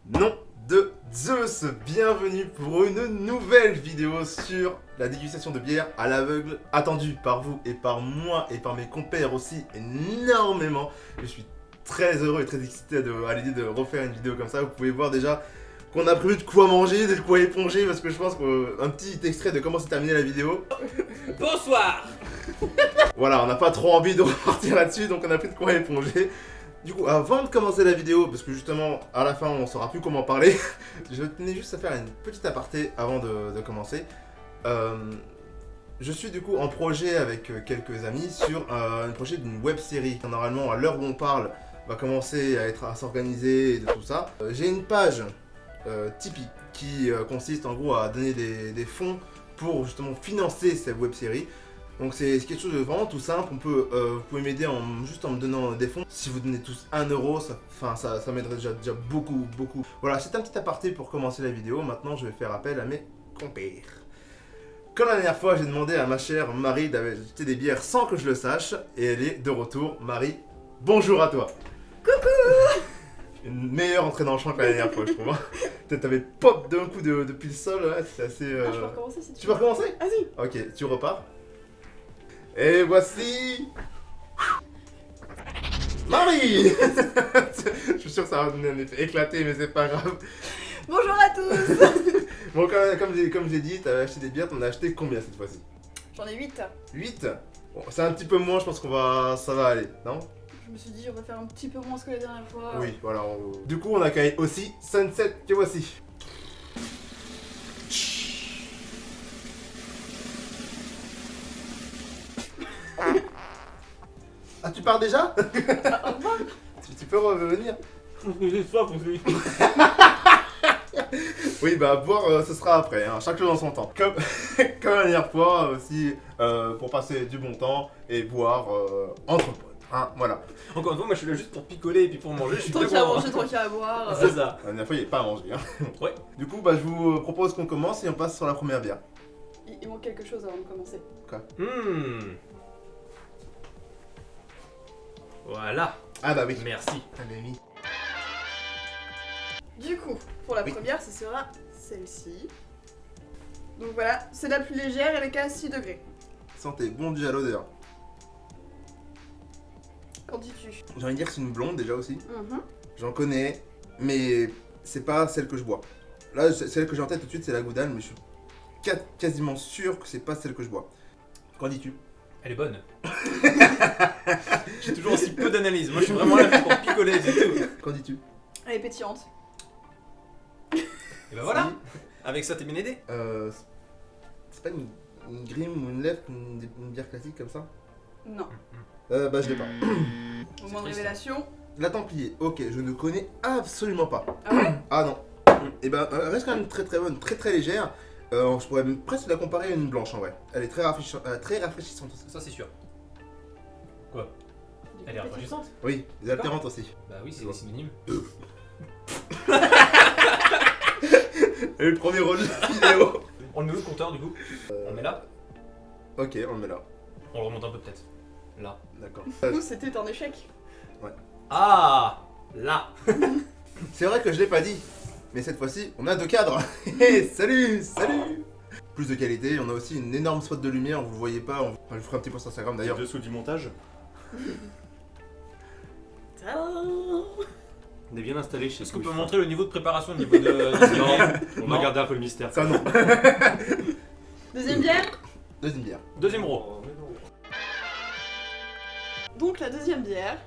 Nom de Zeus, bienvenue pour une nouvelle vidéo sur la dégustation de bière à l'aveugle, attendue par vous et par moi et par mes compères aussi énormément. Je suis très heureux et très excité à l'idée de refaire une vidéo comme ça. Vous pouvez voir déjà qu'on a prévu de quoi manger, de quoi éponger, parce que je pense qu'un petit extrait de comment s'est terminée la vidéo. Bonsoir. Voilà, on n'a pas trop envie de repartir là-dessus, donc on a pris de quoi éponger. Du coup, avant de commencer la vidéo, parce que justement, à la fin, on saura plus comment parler, je tenais juste à faire une petite aparté avant de commencer. Je suis du coup en projet avec quelques amis sur un projet d'une web série. Normalement, à l'heure où on parle, va commencer à s'organiser et de tout ça. J'ai une page Tipeee qui consiste en gros à donner des fonds pour justement financer cette web série. Donc c'est quelque chose de vraiment tout simple, vous pouvez m'aider juste en me donnant des fonds. Si vous donnez tous 1 euro, ça m'aiderait déjà beaucoup. Voilà, c'est un petit aparté pour commencer la vidéo. Maintenant je vais faire appel à mes compères. Comme la dernière fois, j'ai demandé à ma chère Marie d'acheter des bières sans que je le sache, et elle est de retour. Marie, bonjour à toi. Coucou. Une meilleure entrée dans le champ que la dernière fois, je trouve. Peut-être t'avais pop d'un coup depuis le sol, là, c'était assez... Ah, je peux recommencer si tu veux. Tu veux recommencer? Vas-y. Ok, tu repars. Et voici... Marie. Je suis sûr que ça va donner un effet éclaté, mais c'est pas grave. Bonjour à tous. Bon, comme j'ai dit, t'avais acheté des bières, t'en as acheté combien cette fois-ci? J'en ai 8. 8. Bon, c'est un petit peu moins, je pense ça va aller, non? Je me suis dit, on va faire un petit peu moins que la dernière fois. Oui, voilà. Du coup, on accueille aussi Sunset, que voici. Ah, tu pars déjà? Au revoir. Tu peux revenir? J'ai soif aussi. Oui, bah boire, ce sera après, hein, chaque chose en son temps. Comme la dernière fois aussi, pour passer du bon temps et boire entre potes. Hein, voilà. Encore une fois, moi je suis là juste pour picoler et puis pour manger, je suis Tant très qu'il y a à bon. manger, tant qu'il y a à boire. C'est ça. La dernière fois, il n'y avait pas à manger. Hein. Ouais. Du coup, bah, je vous propose qu'on commence et on passe sur la première bière. Il manque quelque chose avant de commencer. Voilà. Ah bah oui. Merci. Allez, oui. Du coup, pour la Oui. première, ce sera celle-ci. Donc voilà, c'est la plus légère, elle est qu'à 6 degrés. Santé, bon Dieu à l'odeur. Qu'en dis-tu? J'ai envie de dire que c'est une blonde déjà aussi. Mhm. J'en connais, mais c'est pas celle que je bois. Là, celle que j'ai en tête tout de suite, c'est la Goudane, mais je suis quasiment sûr que c'est pas celle que je bois. Qu'en dis-tu? Elle est bonne. J'ai toujours aussi peu d'analyse. Moi je suis vraiment là pour picoler, c'est tout. Qu'en dis-tu? Elle est pétillante. Et bah voilà. Avec ça t'es bien aidé. C'est pas une Grim ou une Left, une bière classique comme ça? Non. Bah je l'ai pas. Au moins de triste. révélation. La Templier, ok, je ne connais absolument pas. Ah ouais? Ah non. Et ben, elle reste quand même très bonne, très légère. Je pourrais même presque la comparer à une blanche en vrai. Elle est très rafraîchissante aussi. Ça c'est sûr. Quoi? Elle est rafraîchissante. Oui, désaltérante aussi. Bah oui, c'est Bon. synonyme. Et le premier rôle de la vidéo. On le met où le compteur du coup? On met là. Ok, on le met là. On le remonte un peu peut-être. Là. D'accord. Nous, c'était un échec. Ah là. C'est vrai que je l'ai pas dit, mais cette fois-ci, on a 2 cadres. Hé, salut. Plus de qualité, on a aussi une énorme spot de lumière, vous le voyez pas, enfin, je vous ferai un petit post sur Instagram d'ailleurs. Dessous du montage. On est bien installé chez Est-ce qu'on peut Squiff. montrer le niveau de préparation au niveau de... Non, on va Non. garder un peu le mystère. Ça non. Deuxième bière. Deuxième bière. Deuxième row. Donc la deuxième bière.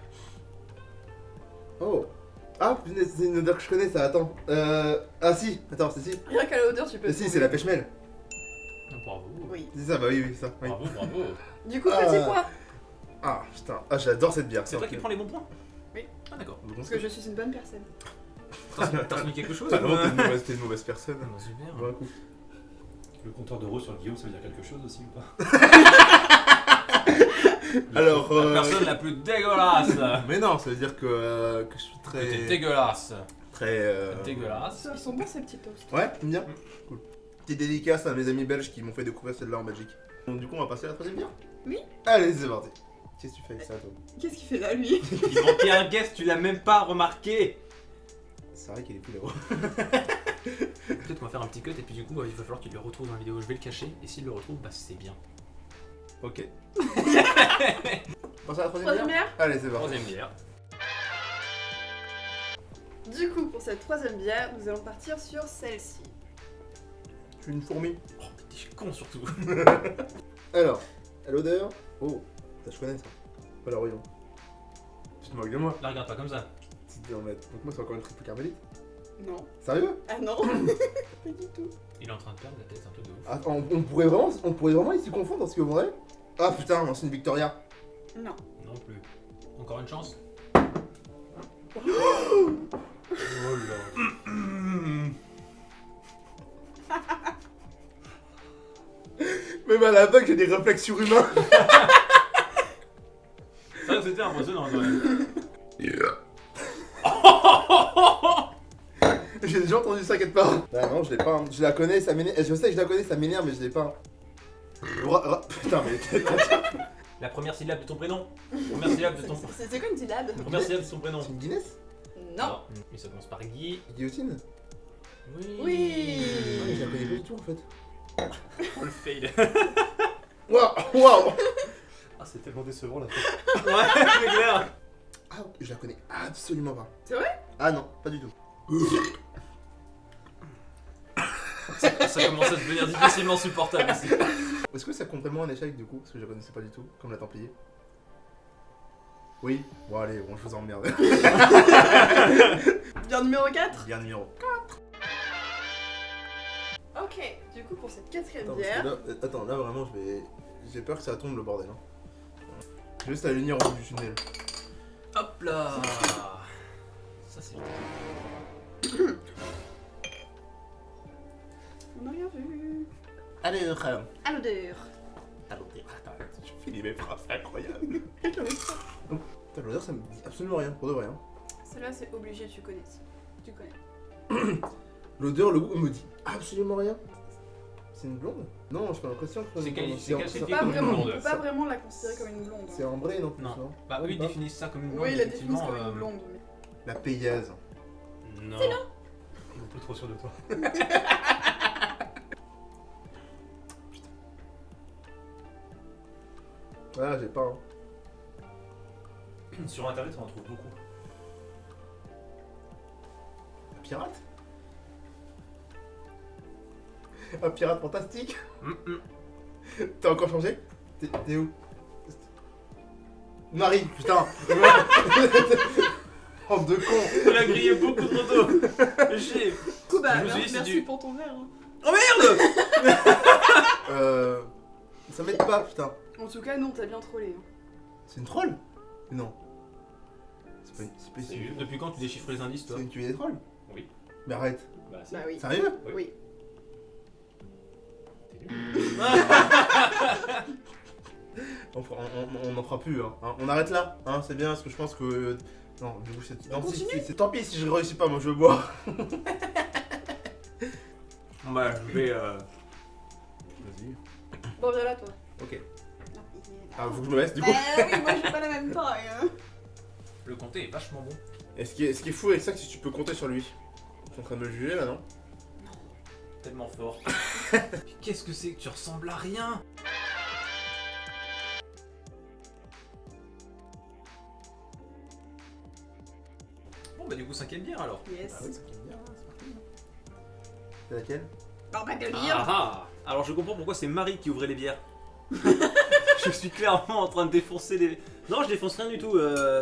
Oh. Ah, punaise, c'est une odeur que je connais ça, attends. Ah si, attends, c'est si. Rien qu'à la hauteur, tu peux. Si, c'est la pêche-mêle. Bravo. Oui. C'est ça, bah oui, ça. Oui. Bravo. Du coup, Ah. petit point. Ah, putain, ah, j'adore cette bière. C'est toi qui prends les bons points? Oui. Ah d'accord. Parce que je suis une bonne personne. T'as remis quelque chose? Ah non, t'es une mauvaise personne. Ah, super. Bon, un coup. Le compteur d'euros sur le Guillaume, ça veut dire quelque chose aussi ou pas? Alors, La personne la plus dégueulasse. mais non, ça veut dire que je suis T'es très... dégueulasse. Très... Dégueulasse. Ils sont bons ces petits toasts. Ouais, t'aimes bien? Cool. Petite dédicace à mes amis belges qui m'ont fait découvrir celle-là en Belgique. Donc du coup, on va passer à la troisième bière? Oui. Allez, c'est parti. Qu'est-ce que tu fais avec ça, toi? Qu'est-ce qu'il fait là, lui? Ils ont pris un guest, tu l'as même pas remarqué. C'est vrai qu'il est plus là-haut. Peut-être qu'on va faire un petit cut et puis du coup il va falloir qu'il le retrouve dans la vidéo. Je vais le cacher et s'il le retrouve, bah c'est bien. Ok. Pensez à la troisième Troisième bière. bière. Allez, c'est parti. Troisième bière. Du coup, pour cette troisième bière, nous allons partir sur celle-ci. Je suis une fourmi. Oh, mais t'es con surtout. Alors, à l'odeur. Oh, ça je connais ça. Voilà, voyons. Tu te moques de moi. La regarde pas comme ça. Donc moi c'est encore une triple carmélite. Non. Sérieux? Ah non. Pas du tout. Il est en train de perdre la tête, c'est un truc de ouf. Ah, on pourrait vraiment ici confondre dans ce que vous voudrez. Ah putain, c'est une Victoria. Non. Non plus. Encore une chance. Oh là. Même à la bug, j'ai des réflexes surhumains. Ça c'était impressionnant quand même. J'ai déjà entendu ça quelque part. Ah non, je l'ai pas. Je la connais, ça m'énerve. Je sais que je la connais, ça m'énerve, mais je l'ai pas. Putain, mais La première syllabe de ton prénom. Première syllabe de ton. C'est quoi une syllabe? Première syllabe de ton prénom. c'est une Guinness? Non. Mais ça commence par Guy. Guillotine? Oui. Oui. Ah, mais je la connais pas du tout en fait. Oh le fail. Waouh. Ah, c'est tellement décevant la Ouais, c'est clair. Ah, je la connais absolument pas. C'est vrai? Ah non, pas du tout. Ça commence à devenir difficilement supportable ici. Est-ce que ça compte vraiment un échec du coup? Parce que je la connaissais pas du tout, comme la Templier. Oui. Bon allez, bon, je vous emmerde. Bière numéro 4. Bien numéro. Ok. Du coup, pour cette quatrième Attends, parce bière. que là, attends, là vraiment j'ai peur que ça tombe le bordel. Hein. Juste la lumière au bout du tunnel. Hop là. Ça c'est On n'a rien vu. Allez, À l'odeur. je finis mes phrases, c'est incroyable. Putain, l'odeur ça me dit absolument rien, pour de vrai. Hein. Celle-là, c'est obligé, tu connais. Tu connais. L'odeur, le goût me dit absolument rien. C'est une blonde? Non, j'ai pas l'impression que C'est qualifié On comme peut pas une vraiment, on blonde. peut pas vraiment la considérer comme une blonde. c'est ambré non plus, Non. non? Bah eux ils définissent ça comme une blonde. Oui, la définissent effectivement, comme une blonde. Mais... La payase. Non. Je suis un peu trop sûr de toi. Ah, j'ai pas. Hein. Sur internet, on en trouve beaucoup. Un pirate? Un pirate fantastique? T'as encore changé? T'es où? Marie, putain! Oh de con! On a grillé beaucoup trop tôt. J'ai. Du coup, bah, Je me suis dit, c'est merci du- pour ton verre. Hein. Oh merde. Ça m'aide pas, putain. En tout cas, non, t'as bien trollé. Hein. C'est une troll? Non. C'est pas une. C'est pas C'est une. Depuis quand tu déchiffres les indices toi? C'est une tuerie des trolls? Oui. Mais arrête. Bah si. Bah oui. Sérieux? Oui. On n'en fera plus, hein. On arrête là, hein, c'est bien, parce que je pense que. Non, du coup, c'est. Non, c'est tant pis si je réussis pas, moi je veux boire. Bah je vais. Vas-y. Bon, viens là, toi. Ok. Non, il est là. Ah, faut que je me laisse, du coup. Oui, moi j'ai pas la même taille. Hein. Le comté est vachement bon. Et ce qui est fou avec ça, c'est que tu peux compter sur lui. T'es en train de me juger là, non? Tellement fort. Qu'est-ce que c'est que tu ressembles à rien? Bon bah du coup cinquième bière alors. Yes. Ah oui, ça fait bien, c'est parti. C'est laquelle? Bon, bah, de Ah lire. ah. Alors je comprends pourquoi c'est Marie qui ouvrait les bières. Je suis clairement en train de défoncer les... Non je défonce rien du tout,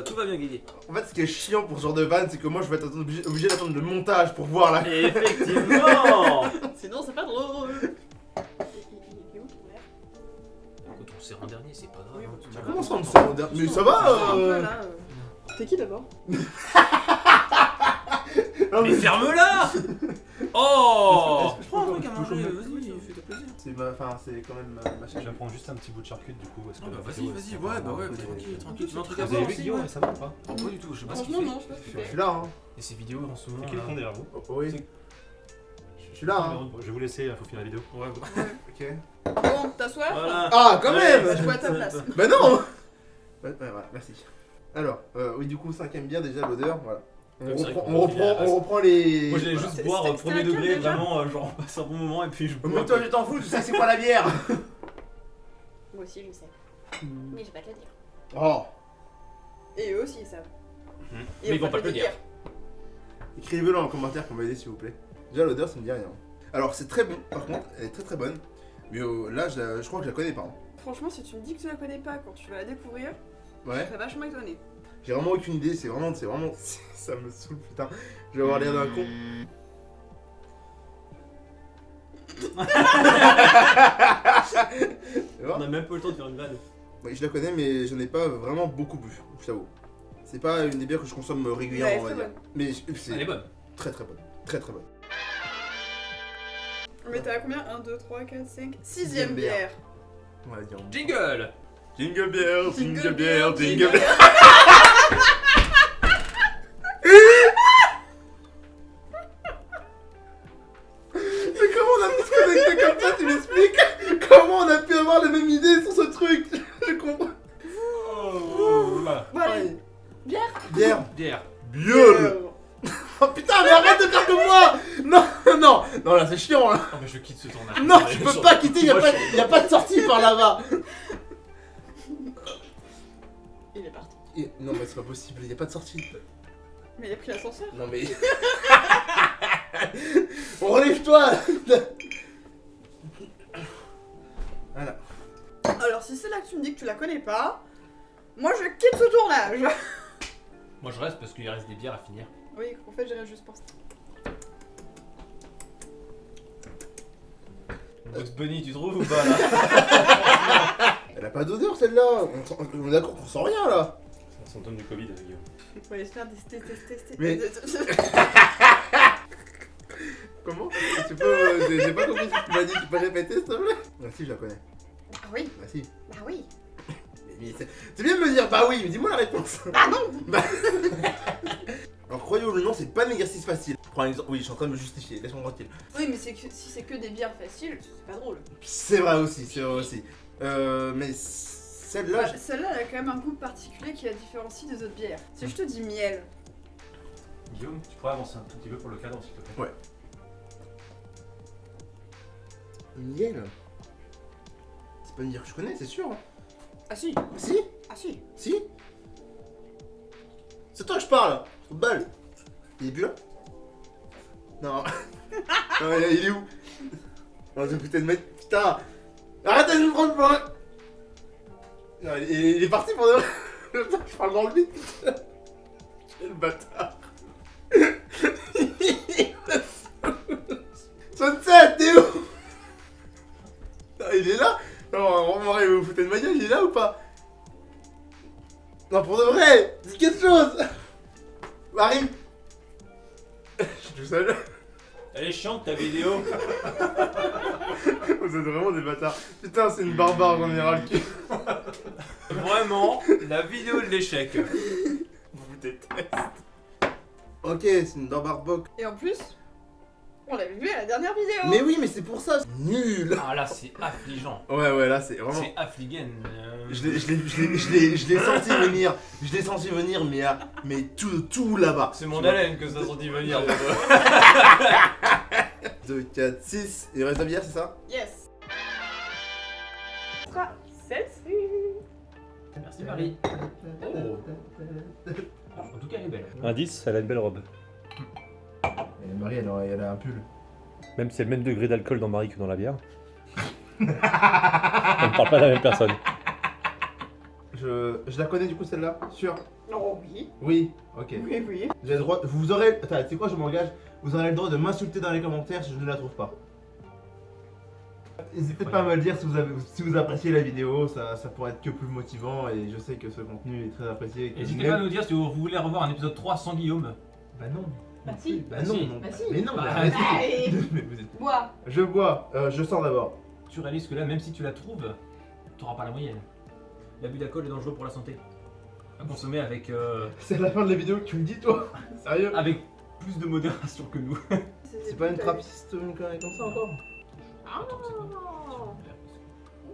tout va bien Guigui. En fait, ce qui est chiant pour ce genre de van, c'est que moi je vais être obligé d'attendre le montage pour voir là. Effectivement. Sinon, c'est pas drôle. Il est où ton verre? Écoute on sert en dernier, c'est pas grave. Oui, hein. bon, Tu vas Comment ça, voir. on me sert au dernier? Mais ça va Un peu là. T'es qui d'abord? Non, Mais ferme-la. Oh. Est-ce que je peux Prends un encore- truc à je peux manger, encore- vas-y, fais-toi plaisir. C'est quand même ma Je chaîne. vais prendre juste un petit bout de charcuterie du coup. Parce que Ah bah la vas-y, vidéo, vas-y, c'est ouais, bah vraiment ouais, un peu- tranquille, tranquille, tu veux un truc Vous à Vous voir avez vu aussi, Guillaume ouais. récemment ou pas? Oh, pas du tout, je sais pas ce qu'il Franchement, fait. non, je sais pas ce qu'il Je fait. suis là, hein. Et ses vidéos en ce moment C'est qui le là. con derrière vous? Oh, oui. C'est- Je suis là, hein. Je vais vous laisser, il faut finir la vidéo. Ouais, Ok. Bon, t'as soif? voilà. Ah, quand Ouais, même! Je bois à ta place. Bah non! Ouais, voilà, merci. Alors, oui, du coup, cinquième bière, déjà, l'odeur, voilà. On reprend les. Moi j'allais juste C'est- boire c'était premier laquelle, degré, déjà vraiment, genre on passe un bon moment et puis je bois. Mais toi, je t'en fous, tu sais c'est quoi la bière? Moi aussi, je sais. Mais je vais pas te le dire. Oh. Et eux aussi ils savent. Mais Et ils vont on pas te le dire. Écrivez-le en commentaire pour m'aider s'il vous plaît. Déjà l'odeur ça me dit rien. Alors c'est très bon par contre, elle est très très bonne. Mais là je crois que je la connais pas. Hein. Franchement, si tu me dis que tu la connais pas quand tu vas la découvrir, je Ouais. serais vachement étonnée. J'ai vraiment aucune idée, c'est vraiment. Ça me saoule putain. Je vais avoir l'air d'un con. Tu vois On a même pas eu le temps de faire une vanne. Oui, je la connais, mais je n'ai pas vraiment beaucoup bu, je t'avoue. C'est pas une des bières que je consomme régulièrement, on va Ouais, dire. très Mais Elle est c'est bonne. très très bonne. Très très bonne. Mais t'as combien 1, 2, 3, 4, 5, 6ème Sixième bière. bière. On va dire. Jingle. Jingle bière, Jingle bière, jingle bière. Mais comment on a pu se connecter comme ça, tu m'expliques? Comment on a pu avoir la même idée sur ce truc? Je comprends. Oh là. Bon allez, bière. Bière. Bière. Bière. Oh putain, mais arrête de faire comme moi. Non, non, non, là c'est chiant là. Oh mais je quitte ce tournage. Non, tu peux pas quitter, y a pas de sortie par là-bas. Il est parti. Non mais c'est pas possible, y a pas de sortie. Mais il a pris l'ascenseur. Non mais... Relève-toi. Voilà. Alors si c'est là que tu me dis que tu la connais pas, moi je quitte ce tournage. Moi je reste parce qu'il reste des bières à finir. Oui, en fait j'irai juste pour ça. Bugs Bunny, tu trouves ou pas là? Elle a pas d'odeur celle-là. On est d'accord qu'on sent rien là. C'est un symptôme du Covid, Guillaume. Faut aller se faire tester. Mais- Comment? Tu peux... J'ai pas compris ce que tu m'as dit, tu peux répéter s'il te plaît? Ah si, je la connais. Bah oui, Ah si. bah oui. Mais c'est bien de me dire bah oui, mais dis-moi la réponse. Bah non. Alors croyez-le ou non, c'est pas un exercice facile. Prends un exemple. Oui, je suis en train de me justifier, laisse-moi tranquille. Oui, mais c'est que, si c'est que des bières faciles, c'est pas drôle. C'est vrai aussi, c'est vrai aussi. Mais celle-là, Bah, celle-là, elle a quand même un goût particulier qui la différencie des autres bières. Si je te dis miel, Guillaume, tu pourrais avancer un tout petit peu pour le cadre, s'il te plaît. Ouais. miel. C'est pas une bière que je connais, c'est sûr. Hein. ah si, Si? ah si. Si? C'est toi que je parle. Trop de balle. Il est plus là? Non. Non, il est où? Non, je vais putain de mettre. Putain! Arrêtez de me prendre pour un. Non, il est parti pour de vrai. Je parle dans le vide. Quel bâtard. Sunset, t'es où? Non, il est là? Non, Marie, vous vous foutez de ma gueule, il est là ou pas? Non, pour de vrai! Dis quelque chose! Marie! Je suis tout seul. Elle est chiante ta vidéo. Vous êtes vraiment des bâtards. Putain, c'est une barbare, j'en ai ras le cul. Vraiment, la vidéo de l'échec. Vous déteste. Ok, c'est une barbare boc. Et en plus, on l'avait vu à la dernière vidéo. Mais oui, mais c'est pour ça, c'est nul. Ah là c'est affligeant. Ouais, là, c'est vraiment. C'est affligant. Je l'ai senti venir. Je l'ai senti venir, mais tout là-bas. C'est mon haleine que ça sentit venir. 2, 4, 6. Il reste la bière, c'est ça? Yes. Ce sera celle-ci. Merci Marie. Oh. En tout cas elle est belle. Indice, elle a une belle robe. Marie, elle a un pull. Même si c'est le même degré d'alcool dans Marie que dans la bière. On ne parle pas de la même personne. Je la connais du coup celle-là? Sûr? Oh oui. Oui, ok. Oui. J'ai le droit. Vous aurez. Attends, tu sais quoi, je m'engage. Vous aurez le droit de m'insulter dans les commentaires si je ne la trouve pas. N'hésitez pas à me le dire si vous appréciez la vidéo, ça pourrait être que plus motivant et je sais que ce contenu est très apprécié. et que N'hésitez même- pas à nous dire si vous voulez revoir un épisode 3 sans Guillaume. Bah non. Bah si. Bah non, si. non. Bah si. Mais non, Bah, bah, allez. vas-y. Allez. Mais vous êtes- Bois. Je bois, je sors d'abord. Tu réalises que là, même si tu la trouves, t'auras pas la moyenne. L'abus d'alcool est dangereux pour la santé. À consommer avec, C'est à la fin de la vidéo que tu me dis, toi. Sérieux? avec plus de modération que nous. C'est pas une trappiste ou une connerie comme ça encore? Ah. Attends, c'est quoi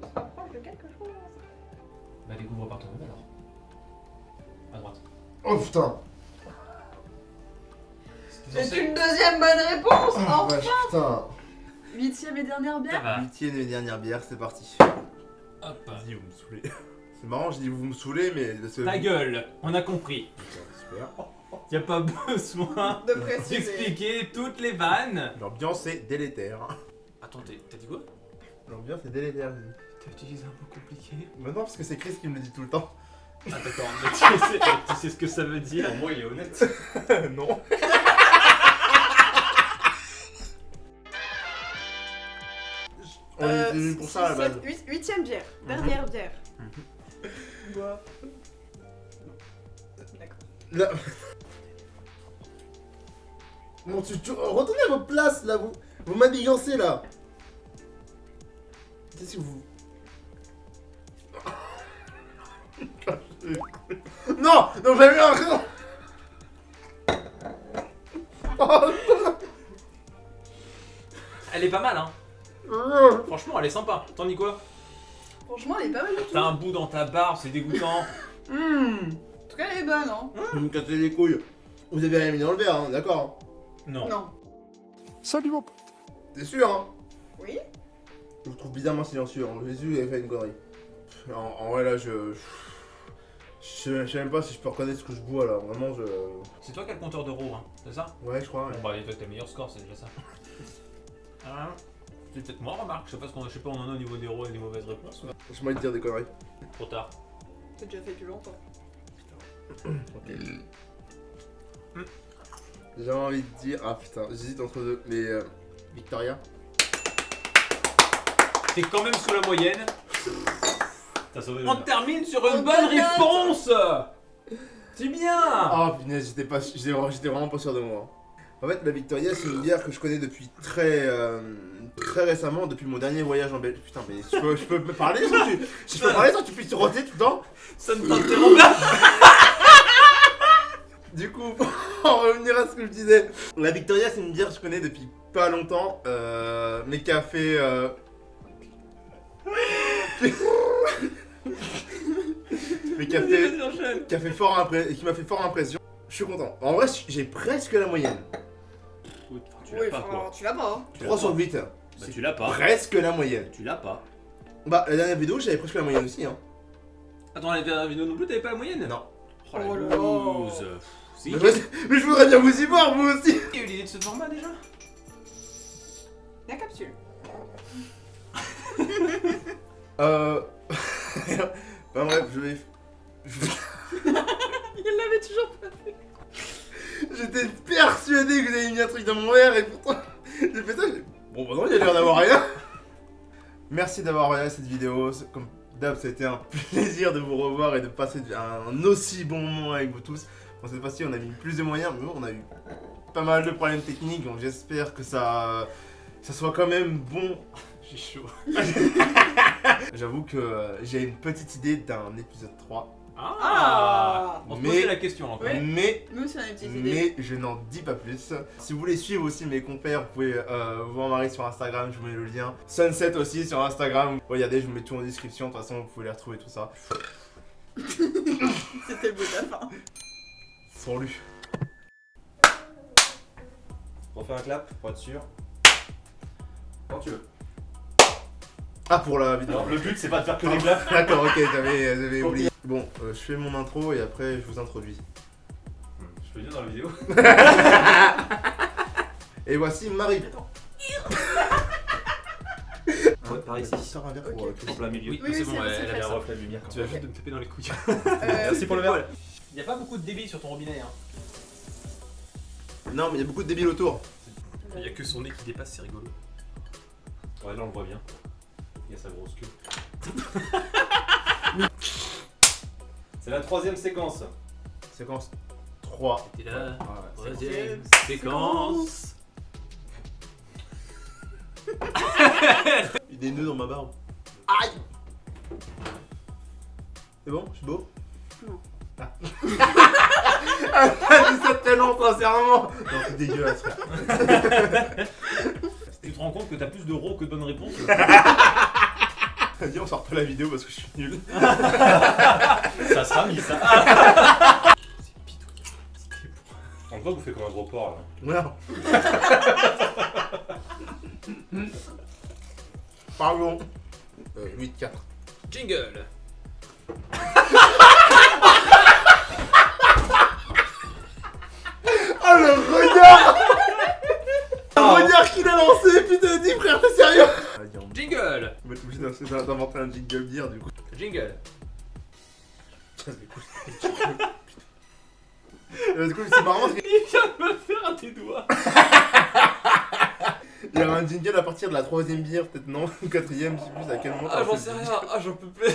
On se rapproche de quelque chose. Bah découvre par toi-même alors. À droite. Oh putain. C'est une deuxième bonne réponse. Ah, Oh. vache, putain. 8ème et dernière Ça bière. va. 8ème et dernière bière, c'est parti. Hop. Vas-y, vous me saoulez. C'est marrant, je dis vous me saoulez, mais... Ta gueule, on a compris. Super. Y a pas besoin De préciser. d'expliquer toutes les vannes. L'ambiance est délétère. Attends, t'as dit quoi? L'ambiance est délétère, j'ai dit. T'as utilisé un mot compliqué? Mais non, parce que c'est Chris qui me le dit tout le temps. Ah d'accord, mais tu sais ce que ça veut dire. Pour moi, il est honnête. Non. On est venu pour ça à la base. 8ème bière. Dernière bière. Bois. D'accord. Là... Bon, retournez à votre place, là, vous m'abigancez, là. Qu'est-ce que vous... Non, non, j'avais un... Oh, Elle est pas mal, hein. non. Franchement, elle est sympa. T'en dis quoi? Franchement, elle est pas mal du tout. T'as un bout dans ta barbe, c'est dégoûtant. En tout cas, elle est bonne, hein. Vous me cassez les couilles. Vous avez rien mis dans le verre, hein, d'accord? Non. Non. Salut mon pote. T'es sûr, hein? Oui. Je vous trouve bizarrement silencieux, hein. Jésus avait fait une connerie. En vrai, là, je sais même pas si je peux reconnaître ce que je bois, là. Vraiment, je... C'est toi qui as le compteur d'euros, hein, c'est ça? Ouais, je crois, ouais. Bon bah, toi t'as le meilleur score, c'est déjà ça. Ah, c'est peut-être moi, remarque. Je sais pas je sais pas, on en a au niveau des euros et des mauvaises réponses. Mais... Je m'en te dire des conneries. Trop tard. C'est déjà fait depuis longtemps. Ok. J'ai envie de dire... Ah putain, j'hésite entre deux. Mais Victoria. T'es quand même sous la moyenne. T'as sauvé le On honneur. termine sur On une bonne gagne. réponse. C'est bien. Ah punaise, j'étais vraiment pas sûr de moi. En fait, la Victoria, c'est une bière que je connais depuis très récemment, depuis mon dernier voyage en Belgique. Putain, mais je peux me parler sans que tu puisses roter tout le temps. Ça ne t'interrompt pas. Du coup, pour en revenir à ce que je disais, la Victoria, c'est une bière que je connais depuis pas longtemps, mais qui a fait... mais qui a fait fort qui m'a fait fort impression. Je suis content. En vrai, j'ai presque la moyenne. Tu l'as pas, quoi. Tu l'as pas, hein. Tu l'as 3 pas. sur 8. Bah, tu l'as pas. Presque la moyenne. Tu l'as pas. Bah, la dernière vidéo, j'avais presque la moyenne aussi, hein. Attends, la vidéo non plus, t'avais pas la moyenne? Non. Oh la Oh là là. loose. Si. Mais je voudrais bien vous y voir, vous aussi. Qui a eu l'idée de ce format déjà? La capsule. Bah bref, je vais... Il l'avait toujours pas fait. J'étais persuadé que vous avez mis un truc dans mon verre et pourtant j'ai fait ça. Bon bah non, il y a l'air d'avoir rien. Merci d'avoir regardé cette vidéo. Comme d'hab, ça a été un plaisir de vous revoir et de passer un aussi bon moment avec vous tous. Bon, cette fois-ci, on a mis plus de moyens, mais on a eu pas mal de problèmes techniques, donc j'espère que ça soit quand même bon. J'ai chaud. J'avoue que j'ai une petite idée d'un épisode 3. Ah. On se Mais- posait la question encore. Ouais. Mais Nous aussi, on a une petite idée. je n'en dis pas plus. Si vous voulez suivre aussi mes compères, vous pouvez vous voir Marie sur Instagram, je vous mets le lien. Sunset aussi sur Instagram. Regardez, je vous mets tout en description, de toute façon vous pouvez les retrouver tout ça. C'était le bout de la fin. Salut. On fait un clap pour être sûr. Quand tu veux. Ah, pour la vidéo. Alors, le but, c'est pas de faire que des claps. D'accord, ok, j'avais oublié. Bon, je fais mon intro et après je vous introduis. Je peux dire dans la vidéo. Et voici Marie. Ouais, par ici. Sors un verre pour Ok. En plein milieu. Oui, Oui, c'est oui, bon, c'est bon, elle c'est a fait, bien ça. refait. La lumière. Tu vas juste de me taper dans les couilles. Merci pour le verre. Il y a pas beaucoup de débit sur ton robinet, hein. Non, mais il y a beaucoup de débiles autour. Il y a que son nez qui dépasse, c'est rigolo. Ouais, là on le voit bien. Il y a sa grosse queue. C'est la troisième séquence. Séquence 3. T'es là. Ouais, Troisième séquence. Il y a des nœuds dans ma barbe. Aïe. C'est bon? Je suis beau? Non. Ah. Elle a dit ça tellement sincèrement. Non, c'est dégueulasse, frère. Tu te rends compte que t'as plus de ro que de bonnes réponses? Vas-y, on sort pas la vidéo parce que je suis nul. Ça sera mis ça. C'est pitoyable. En Pourquoi vous faites comme un gros porc là? Voilà. Pardon. 8-4. Jingle. Oh le regard. Le regard qu'il a lancé, putain, dis frère, t'es sérieux? Jingle. On va être obligé d'inventer un jingle beer du coup. Jingle. Du coup, c'est marrant parce qu'il Il vient de me faire des doigts. y aura un jingle à partir de la 3ème bière, peut-être non, ou 4ème, je sais plus à quel moment. Ah, j'en sais rien. Ah, j'en peux plus.